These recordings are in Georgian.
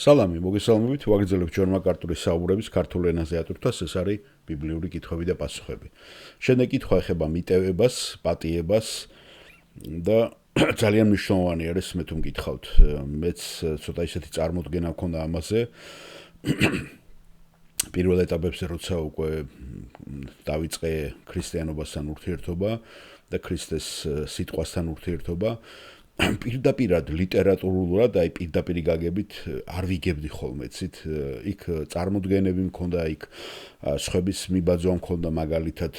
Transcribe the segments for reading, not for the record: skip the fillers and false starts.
სალამი, მოგესალმებით, ვაგრძელებთ ჯონ მაკარტურის საუბრების ქართულ ენაზე ატვირთვას, ეს არის ბიბლიური კითხვები და პასუხები. შემდეგ კითხვა ეხება მიტევებას, პატიებას და ძალიან მნიშვნელოვანი არის მე თუ მკითხავთ. მეც ცოტა ისეთი წარმოდგენა მქონდა ამაზე. პირველ ეტაპებზე როცა უკვე დავიწყე ქრისტიანობასთან ურთიერთობა და ქრისტეს სიტყვასთან ურთიერთობა, პირდაპირად ლიტერატურულად, აი პირდაპირი გაგებით არ ვიგებდი ხოლმე, ცით, იქ წარმოდგენები მქონდა, იქ სხვების მიბაძვა მქონდა მაგალითად,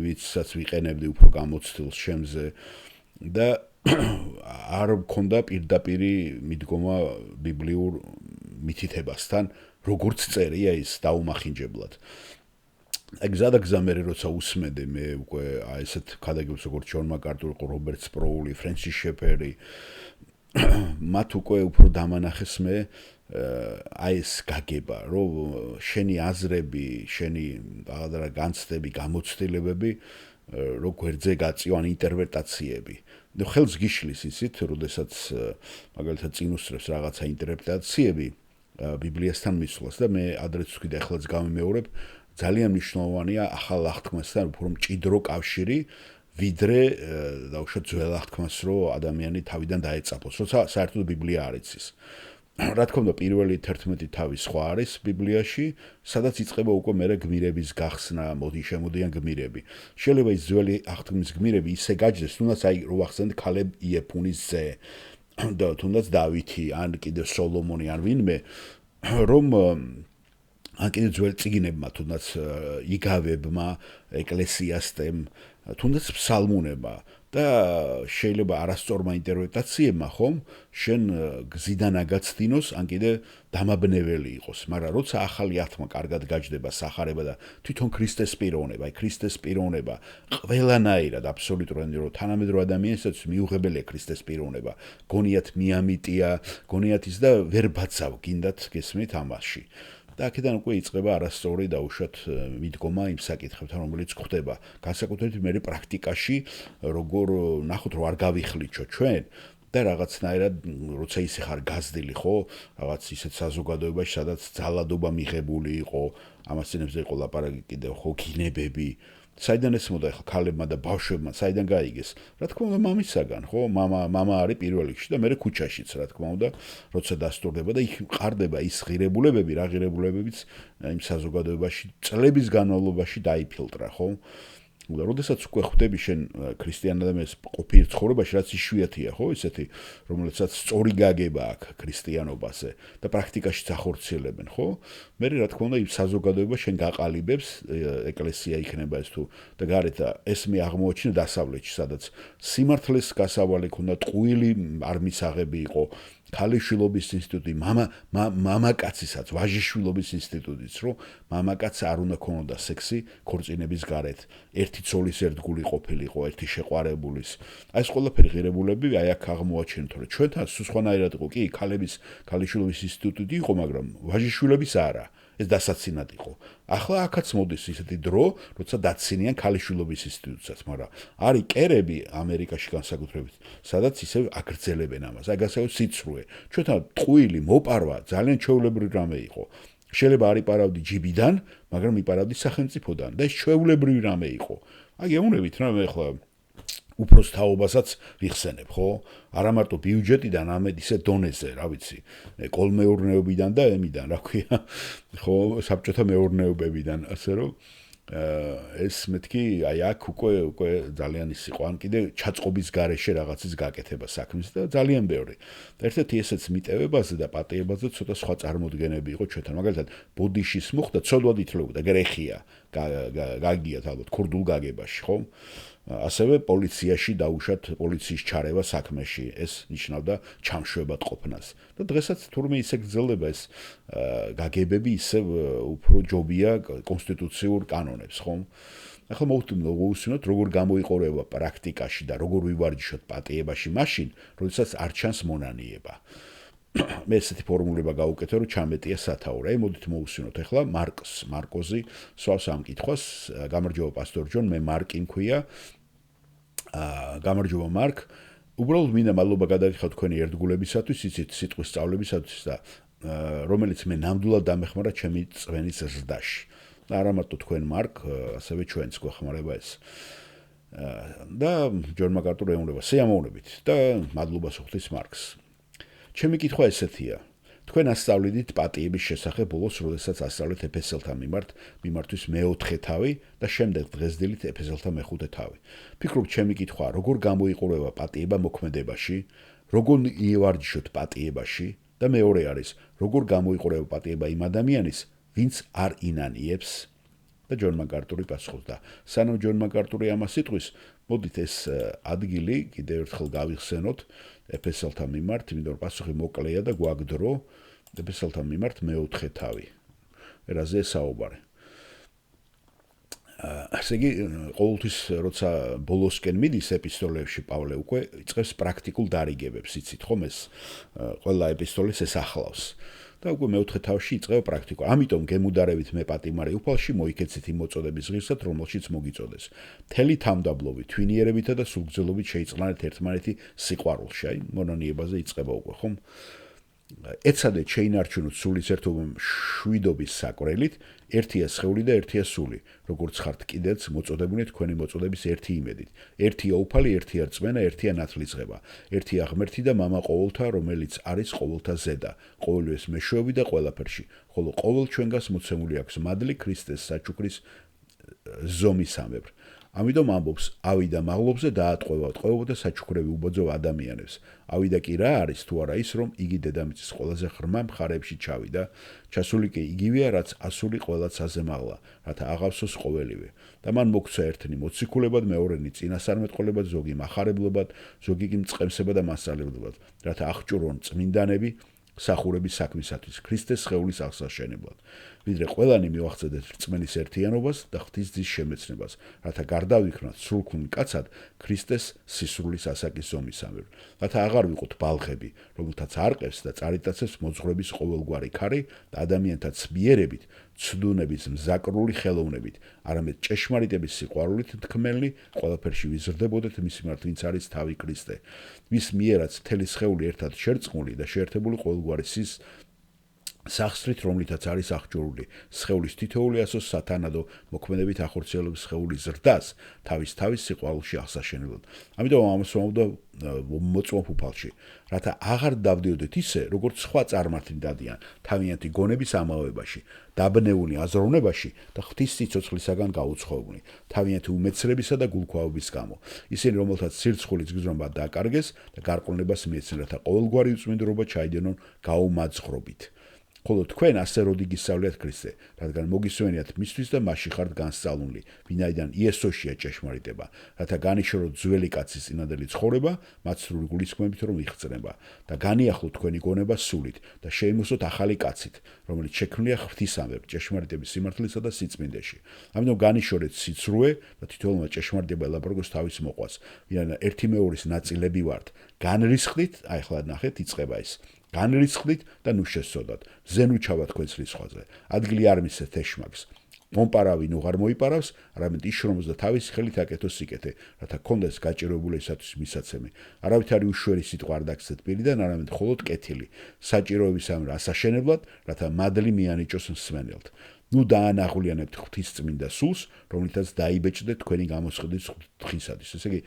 ვისაც ვიყენებდი უფრო გამოცდილ შემზე და არ მქონდა პირდაპირი მიდგომა ბიბლიურ მითითებასთან, როგორც წერია ის დაუმახინჯებლად. გზადაგზა მე როცა უსმენდი მე უკვე ესეთ ქადაგებს როგორც ჯონ მაკარტური, რობერტ სპროული, ფრენსის შეფერი მათ უკვე უფრო დამანახეს მე აი ეს გაგება, რომ შენი აზრები, შენი რაღაცა განცდები, გამოცდილებები რო გვერდზე გაწიო ან ინტერპრეტაციები. ნუ ხელს გიშლის ისიც, როდესაც მაგალითად წინ უსწრებს რაღაცა ინტერპრეტაციები ბიბლიასთან მისვლას და მე ადრეც ვქიდე, ახლაც გამიმეორებ, ძალიან მნიშვნელოვანია ახალ აღთქმასთან უფრო მჭიდრო კავშირი, ვიდრე დაუშვათ ძველ აღთქმას, რომ ადამიანი თავიდან დაეწაფოს, როცა საერთოდ ბიბლია არ იცის. რა თქმა უნდა, პირველი 11 თავი სხვა არის ბიბლიაში, სადაც იწყება უკვე მერე გმირების გახსნა, შემოდიან გმირები. შეიძლება ის ძველი აღთქმის გმირები ისე გაჯდეს, თუნდაც აი რო ახსენეთ ქალებ იეფუნის ძე და თუნდაც დავითი, ან კიდევ სოლომონი, ან ვინმე, რომ ან კიდევ ძველ წიგნებმა, თუნდაც იგავებმა, ეკლესიასტემ, თუნდაც ფსალმუნებმა და შეიძლება არასწორმა ინტერპრეტაციებმა ხომ შენ გზიდან აგაცდინოს, ან კიდე დამაბნეველი იყოს, მაგრამ როცა ახალი აღთქმა კარგად გაჯდება, სახარება და თვითონ ქრისტეს პიროვნება, აი ქრისტეს პიროვნება ყველანაირად აბსოლუტურად რომ თანამედროვე ადამიანსაც მიუღებელია ქრისტეს პიროვნება, გონიათ მიამიტია, გონიათ ის და ვერ ბაცავ გინდათ გესმით ამაში. და აქედან უკვე იწყება არასწორი დაუშვათ მიდგომა იმ საკითხებთან, რომელიც გვხდება. განსაკუთრებით მე პრაქტიკაში, როგორ ნახოთ, რომ არ გავიხლიჩო ჩვენ და რაღაცნაირად, როცა ისე ხარ გაზრდილი, ხო, რაღაც ისეთ საზოგადოებაში, სადაც ძალადობა მიღებული იყო, ამას წინებზე იყო ლაპარაკი კიდევ ხო გინებები. საიდან ესმოდა ახლა ქალებმა და ბავშვებმა, საიდან გაიგეს? რა თქმა უნდა, მამისაგან, ხო? მამა არის პირველ რიგში და მე ქუჩაშიც, რა თქმა უნდა, როცა დასტურდება და იქ მყარდება ის ღირებულებები, რა ღირებულებებიც იმ საზოგადოებაში წლების განმავლობაში დაიფილტრა, ხო? და როდესაც უკვე ხვდები შენ ქრისტიან ადამიანის ყოფილ ცხოვრებაში, რაც იშვიათია, ხო, ისეთი, რომელსაც სწორი გაგება აქვს ქრისტიანობაზე და პრაქტიკაში ახორციელებენ, ხო? მე რა თქმა უნდა, იმ საზოგადოება შენ გაყალიბებს, ეკლესია იქნება ეს თუ და გარეთ ეს მე აღმოაჩინე დასავლეთში, სადაც სიმართლეს გასავალი ქონდა, ტყუილი არ მისაღები იყო, ქალიშვილობის ინსტიტუტი, მამაკაცისაც, ვაჟიშვილობის ინსტიტუტიც, რომ მამაკაცს არ უნდა ქონოდა სექსი ქორწინების გარეთ. ერთი ცოლის ერთგული ყოფილიყო, ერთი შეყვარებულის. აი ეს ყველაფერი ღირებულები აი აქ აღმოაჩენთ, რომ ჩვენთან სულ სხვანაირად იყო, კი, ქალიშვილობის ინსტიტუტი იყო, მაგრამ ვაჟიშვილების არა. ეს დასაცინად იყო. ახლა აქაც მოდის ისეთი დრო, როცა დაცინიან ქალიშვილობის ინსტიტუტსაც, მაგრამ არის კერები ამერიკაში განსაკუთრებით, სადაც ისევ აგრძელებენ ამას. აი გასაუბრეთ სიცრუე. ჩვენთან ტყუილი მოპარვა ძალიან ჩვეულებრივი რამე იყო. შეიძლება არ იპარავდი ჯიბიდან, მაგრამ იპარავდი სახელმწიფოდან და ეს ჩვეულებრივი რამე იყო. აი გეუბნებით რა მე ახლა უფროს თაობასაც ვიხსენებ, ხო? არა მარტო ბიუჯეტიდან, ამედ ისე დონეზე, რა ვიცი, კოლმეურნეობიდან და ემიდან, რა ქვია, ხო, საბჭოთა მეურნეობებიდან, ასე რომ ეს მეთქი, აი აქ უკვე ძალიან ის იყო, ან კიდე ჩაწყობის გარეშე რაღაცის გაკეთება საქმის და ძალიან ბევრი. და ერთ-ერთი ესეც მიტევებაზე და პატიებაზე ცოტა სხვა წარმოდგენები იყო ჩვენთან. მაგალითად, ბოდიშის მოხდა ცოდვად ითვლებოდა, გრეხია, გაგიათ ალბათ ქურდულ გაგებაში, ხო? ასევე პოლიციაში დაუშვათ პოლიციის ჩარევა საქმეში, ეს ნიშნავდა ჩამშვებად ყოფნას. და დღესაც თურმე ისე გრძელდება ეს გაგებები, ისე უფრო ჯობია კონსტიტუციურ კანონებს, ხო? ახლა მოვუსმინოთ, როგორ გამოიყურება პრაქტიკაში და როგორ ვივარჯიშოთ პატიებაში მაშინ, როდესაც არ ჩანს მონანიება. მე ესეთი ფორმულება გავუკეთე, რომ ჩამეტია სათაური. აი მოდით მოვუსმინოთ ახლა მარკოზი სვავს ამ კითხვას, გამარჯობა პასტორ ჯონ, მე მარკი მქვია. გამარჯობა მარკ, უბრალოდ მინდა მადლობა გადაგიხადოთ თქვენი ერთგულებისათვის, იცით სიტყვის სწავლებისათვის და რომელიც მე ნამდვილად დამეხმარა ჩემი წვენის ზრდაში. და არა მარტო თქვენ მარკ, ასევე ჩვენც გვეხმარება ეს. და ჯონ მაკარტური ეუბნება სიამოვნებით და მადლობას უხდის მარკს. ჩემი კითხვა ესეთია. თქვენ ასწავლიდით პატიების შესახებ ბოლოს, როდესაც ასწავლეთ ეფესელთა მიმართვის მეოთხე თავი და შემდეგ დღეს დილით ეფესელთა მეხუთე თავი. ფიქრობ, ჩემი კითხვა, როგორ გამოიყურება პატიება მოქმედებაში, როგორ ივარჯიშოთ პატიებაში და მეორე არის, როგორ გამოიყურება პატიება იმ ადამიანის, ვინც არ ინანიებს და ჯონ მაკარტური პასუხობდა. სანამ ჯონ მაკარტური ამას იტყვის, მოდით ეს ადგილი კიდევ ერთხელ გავიხსენოთ ეფესელთა მიმართ, იმიტომ რომ პასუხი მოკლეა და გვაქვს დრო ეფესელთა მიმართ მეოთხე თავი. ერაზე საუბარი. ასე იგი, ყოველთვის როცა ბოლოსკენ მიდის ეპისტოლეებში პავლე უკვე იწყებს პრაქტიკულ დარიგებებს, იცით ხომ ეს ყველა ეპისტოლეს ეს ახლავს. და უკვე მეოთხე თავში იწყება პრაქტიკა. ამიტომ გემუდარებით მე პატიმარე უფალში მოიქეცით იმ მოწოდების ღირსად, რომელშიც მოგიწოდეს. მთელი თამდაბლობით, თვინიერებითა და სულგრძელობით შეიწყლანეთ ერთმანეთი სიყვარულში. აი, მონანიებაზე იწყება უკვე, ხომ? ეცადეთ შეინარჩუნოთ სულისერთობა მშვიდობის საკვრელით, ერთია სხეული და ერთია სული, როგორც ხართ კიდეც მოწოდებულნი თქვენი მოწოდების ერთი იმედით. ერთია უფალი, ერთია რწმენა, ერთია ნათლისღება, ერთია ღმერთი და მამა ყოველთა, რომელიც არის ყოველთა ზედა, ყოველივეს მეშვეობით და ყველაფერში, ხოლო ყოველ ჩვენგანს მოცემული აქვს მადლი ქრისტეს საჩუქრის ზომისამებრ. ამიტომ ამბობს, ავიდა მაღლობზე დაატყვევა ტყვეობა და საჩუქრები უბოძო ადამიანებს. ავიდა კი რა არის თუ არა ის, რომ იგი დედამიწის ყველაზე ღრმა მხარეებში ჩავიდა, ჩასული კი იგივეა, რაც ასული ყველა საზემაღლა, რათა აღავსოს ყოველივე. და მან მოგცა ერთნი მოციქულებად, მეორენი წინასწარმეტყველებად, ზოგი მახარებლებად, ზოგი კი მწყემსებად და მასწავლებლებად, რათა აღჭურვონ წმინდანები სახურების საქმისათვის, ქრისტეს სხეულის აღსაშენებლად. ვიდრე ყველანი მივახცედეთ რწმენის ერთიანობას და ღვთისძის შემეცნებას, რათა გარდავიქმნათ სრულქმნ კაცად ქრისტეს სისრულის ასაკის ზომისამებრ, რათა აღარ ვიყოთ ბალღები, რომელთაც არყევს და წარიტაცებს მოძღვრების ყოველგვარი ქარი და ადამიანთა ცბიერებით, ცდუნების მზაკრული ხელოვნებით, არამედ ჭეშმარიტების სიყვარულით თქმელნი, ყველაფერში ვიზრდებოდეთ მის მიმართ, ვინც არის თავი ქრისტე, ვის მიერაც მთელი სხეული ერთად შერწყმული და შეერთებული ყოველგვარი სის სახსრით, რომლითაც არის აღჭურვილი სხეულის თითოეული ასოს სათანადო მოქმედებით ახორციელებს სხეულის ზრდას თავის სიყვარულში აღსაშენებლად. ამიტომ ამას ვამბობდა მოწმობ უფალში, რათა აღარ დავდიოდეთ ისე, როგორც სხვა წარმართნი დადიან თავიანთი გონების ამავებაში, დაბნეული აზროვნებაში და ღვთის სიცოცხლისაგან გაუცხოებულნი, თავიანთი უმეცრებისა და გულქვავების გამო. ისინი, რომელთაც სირცხვილის გზნობა დაკარგეს და გარყვნებას მიეცნენ, რათა ყოველგვარი უწმინდრობა ჩაიდენონ გაუმაძღვრობით. ხოლო თქვენ ასე როდი გისწავლეთ ქრისტე, რადგან მოგისვენიათ მისთვის და მასში ხართ განსწავლული, ვინაიდან იესოშია ჭეშმარიტება, რათა განიშოროთ ძველი კაცის წინადელი ცხოვრება, მათ სრული გულისხმობით რომ იხწნება და განიახლოთ თქვენი გონება სულით და შეიმოსოთ ახალი კაცით, რომელიც შექმნილია ღვთისამებრ, ჭეშმარიტების სიმართლისა და სიწმინდეში. ამიტომ განიშორეთ სიცრუე და თითოეულმა ჭეშმარიტება ელაპარაკოს თავის მოყვას, ვინაიდან ერთი მეორის ნაწილები ვართ. განრისხდით, აი ახლა ნახეთ, იწყება ეს. განრისხდით და ნუ შესწოდათ. ზენ უჩავა თქვენს რისხვაზე. ადგილი არ მისცეთ ეშმაკს. მომპარავი ნუ არ მოიპარავს, არამედ იშრომოს და თავის ხელით აკეთოს სიკეთე, რათა გქონდეს გაჭიროებულისათვის მისაცემი. არავითარი უშვერი სიტყვა არ დაგცეთ პირიდან, არამედ მხოლოდ კეთილი. საჭიროებისამებრ ასაშენებლად, რათა მადლი მიანიჭოს მსმენელთ. ნუ დაანაღვლიანებთ ღვთის წმინდა სულს, რომლითაც დაიბეჭდეთ თქვენი გამოსყიდის ღვთისათვის. ესე იგი,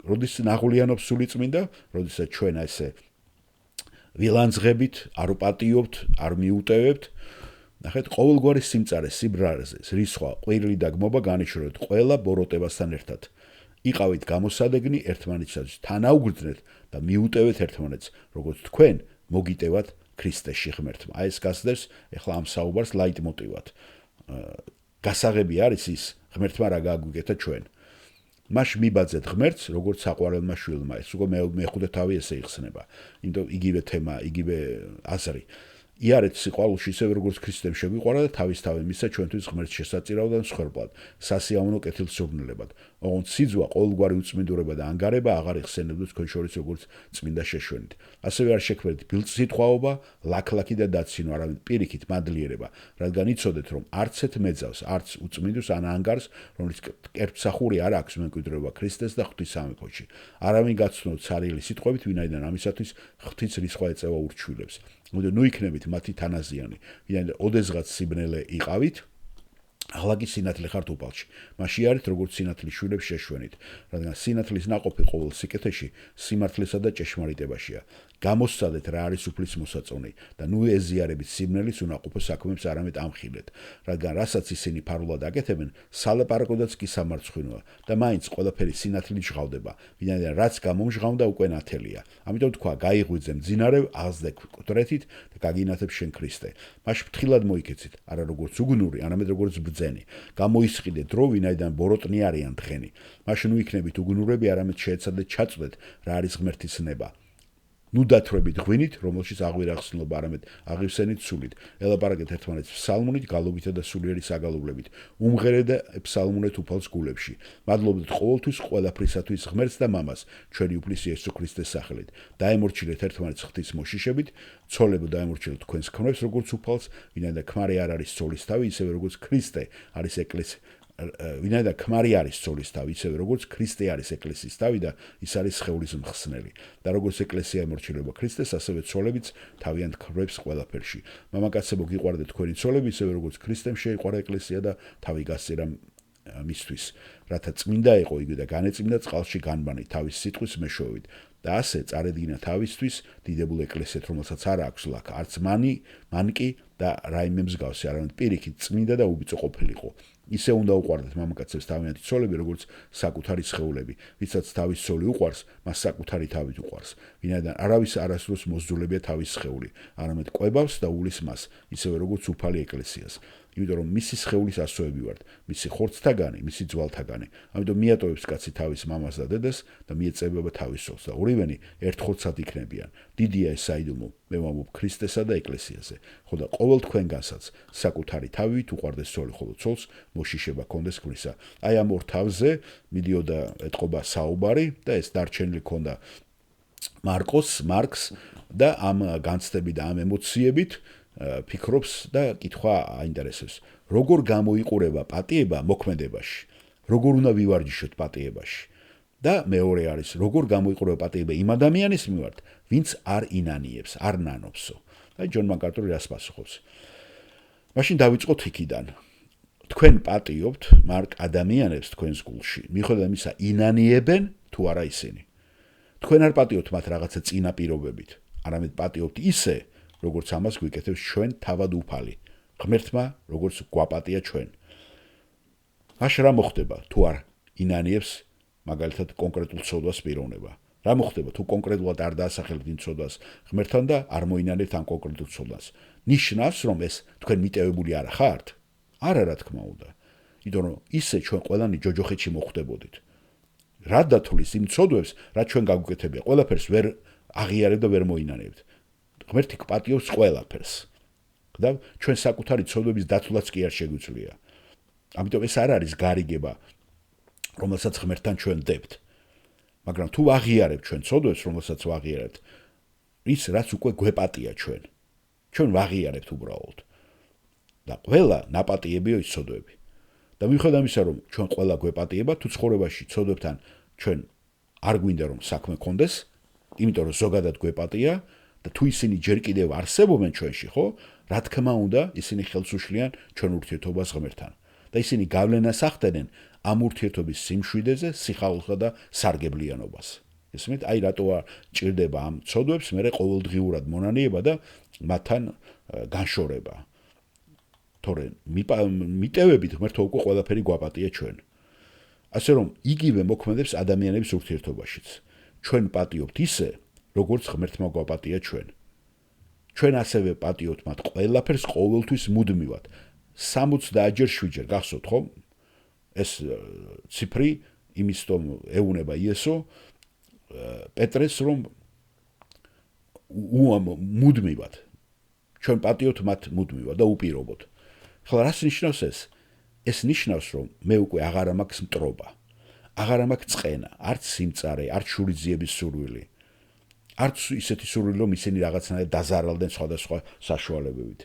როდის ნაღვლიანობს სული წმინდა, როდესაც ჩვენ ესე ვილანძღებით, არ უპატიობთ, არ მიუტევებთ. ნახეთ, ყოველგვარი სიმწარე, სიბრარზე, რისხვა, ყვირილი და გმობა განიშროთ ყველა ბოროტებასთან ერთად. იყავით გამოსადეგნი ერთმანეთისათვის, თანაუგრძნეთ და მიუტევეთ ერთმანეთს, როგორც თქვენ მოგიტევათ ქრისტეში ღმერთმა. აი ეს გასდევს ეხლა ამ საუბარს ლაიტმოტივად. გასაღები არის ის, ღმერთმა რა გააგვიკეთა ჩვენ. მას მიბაძეთ ღმერთს, როგორც საყვარელმა შვილმა. ეს უკვე მეხუთე თავი ესე იხსნება. იმიტომ იგივე თემა, იგივე აზრი. იარეთ სიყვარულში ისე როგორც ქრისტემ შეგვიყვარა და თავის თავი მისცა ჩვენთვის ღმერთს შესაწირავად და მსხვერპლად, სასიამოვნო კეთილსურნელებად, ოღონდ სიძვა, ყოველგვარი უწმინდურება და ანგარება აღარ იხსენებდათ თქვენ შორის როგორც წმინდა შეშვენით. ასევე არ შექმნით ბილწსიტყვაობა, ლაქლაქი და დაცინვა, არამედ პირიქით მადლიერება, რადგან იცოდეთ, რომ არც ერთ მეძავს, არც უწმინდოს ან ანგარს, რომლის კერპსახური არ აქვს მემკვიდრეობა ქრისტეს და ღვთის სამეფოში. არავინ გაცნოთ ცარიელი სიტყვებით, ვინაიდან ამისათვის ღვთის რისხვა ეწევა ურჩხვილებს. ნუ იქნებით მათი თანაზიანი, ვინაიდან ოდესღაც სიბნელე იყავით, ახლა კი სინათლე ხართ უპალში. მაშინ არით როგორც სინათლის შვილებს შეშვენით, რადგან სინათლის ნაყოფი ყოველ სიკეთეში სიმართლესა და ჭეშმარიტებაშია. გამოსცადეთ რა არის უფლის მოსაწონი და ნუ ეზიარებით სიბნელის უნაყოფო საქმეებს არამედ ამხილეთ, რადგან რასაც ისინი ფარულად აკეთებენ, სალაპარაკოდაც კი სამარცხვინოა და მაინც ყველაფერი სინათლით ჟღავდება, ვინაიდან რაც გამომჟღავნდა უკვე ნათელია. ამიტომ თქვა, გაიღვიძე მძინარე, აღზრდე კვრეთით და გაგინათებ შენ ქრისტე. მაშ ფრთხილად მოიქეცით, არა როგორც უგნური, არამედ როგორც ბრძენი. გამოისყიდეთ დრო, ვინაიდან ბოროტნი არიან დღენი. მაშინ ნუ იქნებით უგნურები, არამედ შეეცადეთ ჩაწვდეთ რა არის ღმერთის ნება. ნუ დათრებით ღვინით, რომელშიც აღვირახსნილობა, არამედ აღივსენით სულით. ელაპარაკეთ ერთმანეთს ფსალმუნით, გალობითა და სულიერი საგალობლებით. უმღერე და ფსალმუნეთ უფალს გულებში. მადლობდეთ ყოველთვის ყველაფრისათვის ღმერთს და მამას, ჩვენი უფლის იესო ქრისტეს სახელით. დაემორჩილეთ ერთმანეთს ღვთის მოშიშებით, ცოლებო დაემორჩილეთ თქვენს ქმრებს, როგორც უფალს, ვინაიდან ქმარი არ არის ცოლის თავი, ისევე როგორც ქრისტე არის ეკლესია. ვინაიდან ქმარი არის ცოლის თავი, ისევე როგორც ქრისტე არის ეკლესიის თავი და ის არის სხეულის მხსნელი. და როგორც ეკლესია ემორჩილება ქრისტეს, ასევე ცოლებიც თავიანთ ქმრებს ყველაფერში. მამაკაცებო, გიყვარდეთ თქვენი ცოლები, ისევე როგორც ქრისტემ შეიყვარა ეკლესია და თავი გასწირა მისთვის, რათა წმინდა იყო იგი და განეწმინდა წყალში განბანი თავის სიტყვის მეშვეობით. და ასე წარედგინა თავისთვის დიდებულ ეკლესიად, რომელსაც არ აქვს ლაქა, არც მანკი და რაიმე მსგავსი, არამედ პირიქით წმინდა და უბიწო ყოფილიყო. ისე უნდა უყვარდეთ მამაკაცებს თავიანთი ცოლები, როგორც საკუთარი სხეულები. ვისაც თავის ცოლი უყვარს, მას საკუთარი თავით უყვარს. ვინაიდან არავის არასდროს მოსძულებია თავის სხეული, არამედ ყვებავს და უვლის მას, ისევე როგორც უფალი ეკლესიას. იმიტომ რომ მისი სხეულის ასოები ვართ, მისი ხორცთაგანი, მისი ძვალთაგანი. ამიტომ მიატოვებს კაცი თავის მამას და დედას და მიეწევება თავის ცოლს და ორივენი ერთ ხორცად იქნებიან. დიდია ეს საიდუმლო, მე ვამბობ ქრისტესა და ეკლესიაზე. ხო და ყოველ თქვენგანსაც საკუთარი თავით უყვარდეს ცოლი, ხოლო ცოლს მოშიშება კონდეს ქმრისა. აი ამ ორ თავზე მიდიოდა ეთყობა საუბარი და ეს დარჩენილი ქონდა მარკს და ამ განცდებით და ამ ემოციებით ფიქრობს და კითხვა აინტერესებს. როგორ გამოიყურება პატიება მოქმედებაში? როგორ უნდა ვივარჯიშოთ პატიებაში? და მეორე არის, როგორ გამოიყურება პატიება იმ ადამიანის მიმართ, ვინც არ ინანიებს, არ ნანობსო. და ჯონ მაკარტური რას პასუხობს? მაშინ დავიწყოთ იქიდან. თქვენ პატიობთ მარკ ადამიანებს თქვენს გულში, მიუხედავად იმისა, ინანიებენ თუ არა ისინი. თქვენ არ პატიობთ მათ რაღაცა წინა პირობებით, არამედ პატიობთ ისე, როგორც ამას გვიკეთებს ჩვენ თავად უფალი. ღმერთმა როგორც გვაპატია ჩვენ. მაშ რა მოხდება თუ არ ინანიებს მაგალითად კონკრეტულ ცოდვას პიროვნება? რა მოხდება თუ კონკრეტულად არ დაასახელებთ იმ ცოდვას ღმერთთან და არ მოინანებთ ამ კონკრეტულ ცოდვას? ნიშნავს რომ ეს თქვენ მიტევებული არ ხართ? არა, რა თქმა უნდა. იმიტომ რომ ისე ჩვენ ყველანი ჯოჯოხეთში მოხვდებოდით. რა დათვლის იმ ცოდვებს, რაც ჩვენ გაგვკეთებია, ყველაფერს ვერ აღიარებთ და ვერ მოინანებთ. ღმერთი გპატიობს ყველაფერს. და ჩვენ საკუთარი ცოდვების დათვლაც კი არ შეგვიძლია. ამიტომ ეს არ არის გარიგება, რომელსაც ღმერთთან ჩვენ დებთ. მაგრამ თუ ვაღიარებთ ჩვენ ცოდვებს, რომელსაც ვაღიარებთ, ის რაც უკვე გვეპატია ჩვენ. ჩვენ ვაღიარებთ უბრალოდ. და ყველა ნაპატიებია ის ცოდვები. და მიუხედავად იმისა, რომ ჩვენ ყველა გვეპატიება, თუ ცხოვრებაში ცოდვებთან ჩვენ არ გვინდა რომ საქმე გქონდეს, იმიტომ რომ ზოგადად გვეპატია და თუ ისინი ჯერ კიდევ არსებობენ ჩვენში, ხო? რა თქმა უნდა, ისინი ხელს უშლიან ჩვენ ურთიერთობას ღმერთთან. და ისინი გავლენას ახდენენ ამ ურთიერთობის სიმშვიდეს, სიხარულსა და სარგებლიანობას. ისმით, აი რატო ჭირდება ამ ცოდვებს მერე ყოველდღიურად მონანიება და მათთან განშორება. თორემ მიტევებით ღმერთო უკვე ყველაფერი გვაპატია ჩვენ. ასე რომ იგივე მოქმედებს ადამიანების ურთიერთობაშიც. ჩვენ პატიობთ ისე, როგორც ღმერთმა გვაპატია ჩვენ. ჩვენ ასევე პატიობთ მათ ყველაფერს ყოველთვის მუდმივად. 70-ჯერ 7-ჯერ გახსოვთ ხო? ეს ციფრი იმის რომ ეუნება იესო პეტრეს რომ მუდმივად. ჩვენ პატიობთ მათ მუდმივად და უპირობოდ. ხლა რას ნიშნავს ეს? ეს ნიშნავს რომ მე უკვე აღარ მაქვს მტრობა. აღარ მაქვს წყენა, არც სიმწარე, არც შურიძიების სურვილი. არც ისეთი სურვილი, რომ ისინი რაღაცნაირად დაზარალდნენ სხვადასხვა საშუალებებით.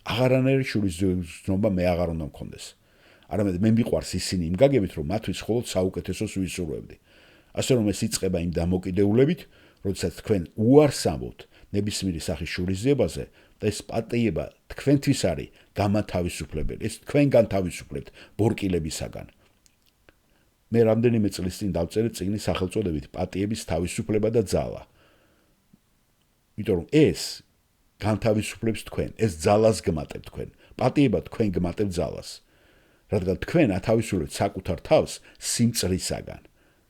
აღარანაირი შურიძიებისნობა მე აღარ უნდა მქონდეს. არამედ მე მიყვარს ისინი იმ გაგებით, რომ მათთვის მხოლოდ საუკეთესოს ვისურვებდი. ასე რომ ეს იწყება იმ დამოკიდებულებით, როდესაც თქვენ უარს ამბობთ ნებისმიერი სახის შურიძიებაზე და ეს პატიება თქვენთვის არის გამათავისუფლებელი. ეს თქვენ განთავისუფლებთ ბორკილებისაგან. მე რამდენიმე წლის წინ დავწერე წიგნის სახელწოდებით პატიების თავისუფლება და ძალა. იმიტომ რომ ეს განთავისუფლებს თქვენ, ეს ძალას გმატებ თქვენ. პატიება თქვენ გმატებ ძალას. რადგან თქვენ ათავისუფლებთ საკუთარ თავს სიმწრისაგან,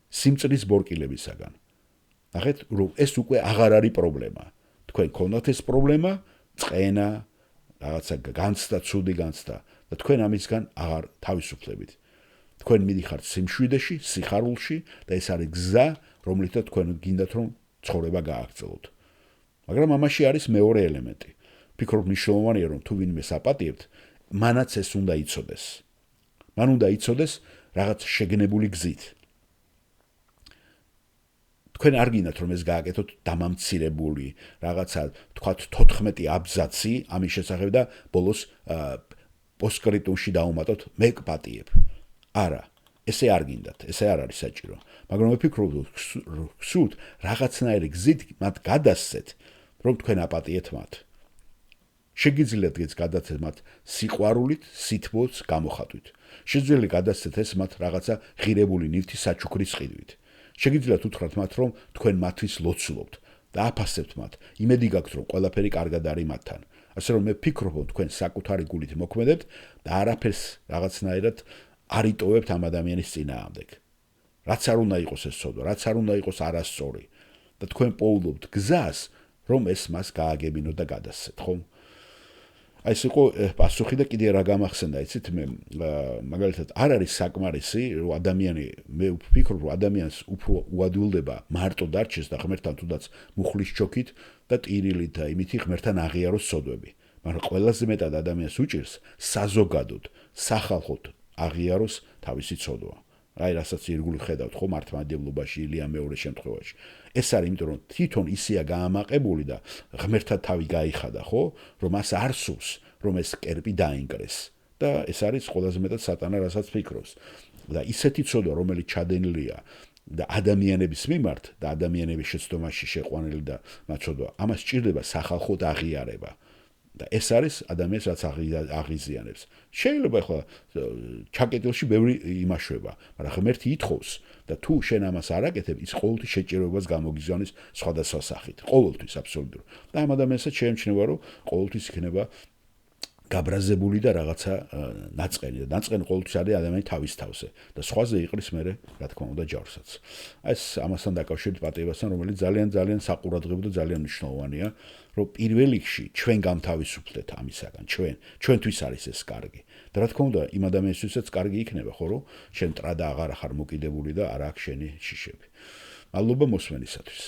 სიმწრის ბორკილებისაგან. ნახეთ, რომ ეს უკვე აღარ არის პრობლემა. თქვენ გქონდათ ეს პრობლემა, წყენა, რაღაცა განცდა, ცუდი განცდა და თქვენ ამისგან აღარ თავისუფლებით. თქვენ მიდიხართ სიმშვიდეში, სიხარულში და ეს არის გზა, რომლითაც თქვენ გინდათ რომ ცხოვრება გააგრძელოთ. მაგრამ ამაში არის მეორე ელემენტი. ფიქრობ მნიშვნელოვანია რომ თუ ვინმე საპატიებთ, მანაც ეს უნდა იცოდეს. მან უნდა იცოდეს რაღაც შეგნებული გზით. თქვენ არ გინდათ რომ ეს გააკეთოთ დამამცირებული, რაღაცა თქვათ 14 აბზაცი ამის შესახებ და ბოლოს პოსტსკრიპტუმში დაუმატოთ მე გპატიებ. არა, ესე არ გინდათ, ესე არ არის საჭირო. მაგრამ მე ვფიქრობ რომ სულ რაღაცნაირი გზით მათ გადასცეთ, რომ თქვენ აპატიეთ მათ. შეგიძლიათ გადასცეთ მათ სიყვარულით, სითბოს გამოხატვით. შეძლებელია გადასცეთ ეს მათ რაღაცა ღირებული ნივთის საჩუქრის ყიდვით. შეგიძლიათ უთხრათ მათ, რომ თქვენ მათთვის ლოცულობთ და აფასებთ მათ. იმედი გაქვთ, რომ ყველაფერი კარგად არის მათთან. ასე რომ მე ვფიქრობ, რომ თქვენ საკუთარი გულით მოქმედებთ და არაფერს რაღაცნაირად არ იტოვებთ ამ ადამიანის წინააღმდეგ. რაც არ უნდა იყოს ეს სოდვა, რაც არ უნდა იყოს არასწორი და თქვენ პოულობთ გზას, რომ ეს მას გააგებინოთ და გადასცეთ, ხო? აი ეს იყო პასუხი და კიდე რა გამახსენდა, იცით, მე მაგალითად არ არის საკმარისი, რომ ადამიანი, მე ვფიქრობ, რომ ადამიანს უფრო უადვილდება მარტო დარჩეს და ღმერთთან თუნდაც მუხლის ჩოქით და ტირილით და იმითი ღმერთთან აღიაროს სოდვები. მაგრამ ყველაზე მეტად ადამიანს უჭირს საზოგადოდ, სახალხოდ აღიაროს თავისი ცოდვა. აი რასაც ირგული ხედავთ ხო მართლმადიდებლობაში, ილია მეორე შემთხვევაში. ეს არის იმიტომ რომ თვითონ ისეა გაამაყებული და ღმერთთან თავი გაიხადა, ხო, რომ მას არ სურს, რომ ეს კერპი დაინგრეს. და ეს არის ყველაზე მეტად სატანა, რასაც ფიქრობს. და ისეთი ცოდვა, რომელიც ჩადენილია და ადამიანების მიმართ და ადამიანების შეცდომაში შეყვანილი და მაცოდვა, ამას სჭირდება სახალხოდ აღიარება. და ეს არის ადამიანს რაც აღიზიანებს. შეიძლება ახლა ჩაკეტილში ბევრი იმაშვება, მაგრამ ღმერთი ითხოვს და თუ შენ ამას არ აკეთებ, ის ყოველთვის შეჭირებას გამოგიზავნის სხვადასხვა სახით. ყოველთვის აბსოლუტურად. და ამ ადამიანსაც შეემჩნევა, რომ ყოველთვის იქნება გაბრაზებული და რაღაცა ნაწყენი და ნაწყენი ყოველთვის არის ადამიანი თავის თავზე და სხვაზე იყრის მერე რა თქმა უნდა ჯავშსაც. ეს ამასთან დაკავშირებით პატიებასთან, რომელიც ძალიან საყურადღებო და ძალიან მნიშვნელოვანია, რომ პირველ რიგში ჩვენ გამთავისუფლდეთ ამისაგან, ჩვენთვის არის ეს კარგი. და რა თქმა უნდა, იმ ადამიანისთვისაც კარგი იქნება, ხო, რომ შენ ტრადა აღარ ხარ მოკიდებული და არ აქვს შენი შიშები. მადლობა მოსმენისათვის.